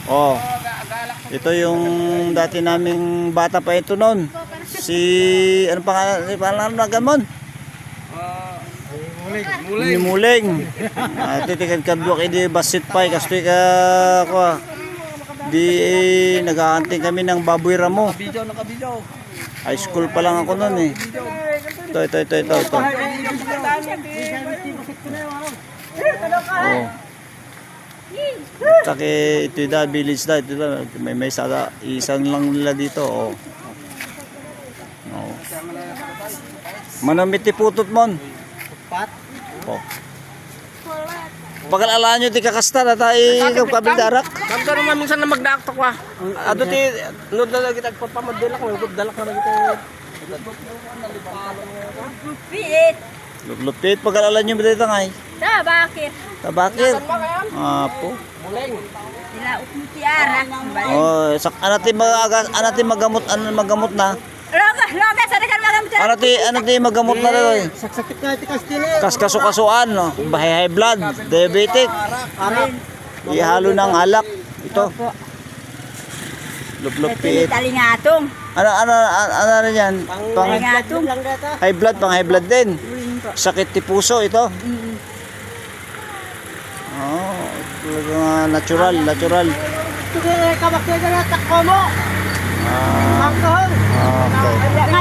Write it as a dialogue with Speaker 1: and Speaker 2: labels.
Speaker 1: Oh. Ito yung dati naming bata pa ito noon. Si ano pangalan na gamon? Muling. Muling. Titikan kadwa kay di basit pay kastoy ka ko. Di nag-aanting kami ng baboy ramo.
Speaker 2: Nakabidyo.
Speaker 1: High school pa lang ako noon eh. Ito. Oh. Taki ito da village da ito da may sada isan lang nila dito oh. Oh. Manamit ti putot mon.
Speaker 2: Pat.
Speaker 1: Oh. Pagalalaan nyo ti kakasta na tayo kabildarak.
Speaker 2: Kanto naman minsan na magdaak to kwa. Ado ti nod na kita papamadilak mo dalak na kita.
Speaker 3: Piit.
Speaker 1: Lupit pagalalaan nyo dito ngay.
Speaker 3: Sa bakit?
Speaker 1: Tabakir. Apo.
Speaker 2: Muling.
Speaker 3: Sila utiara.
Speaker 1: Oh, sak anati magamot na.
Speaker 3: Loga, sana kan magamit.
Speaker 1: Anati magamot na rin.
Speaker 2: Saksakit na iti kastile.
Speaker 1: Kaskasukasuan, no? High blood, diabetic.
Speaker 2: Arap.
Speaker 1: Ihalo ng alak. Ito. Luplupit.
Speaker 3: Talingatong.
Speaker 1: Ano rin yan? Pang
Speaker 3: Talingatong.
Speaker 2: Lang data.
Speaker 1: high blood, pang high blood din. Sakit ti puso ito. Oh, talagang natural.
Speaker 2: Sige, kabakti na takko mo.
Speaker 1: Ah,
Speaker 2: Alcohol.
Speaker 1: okay.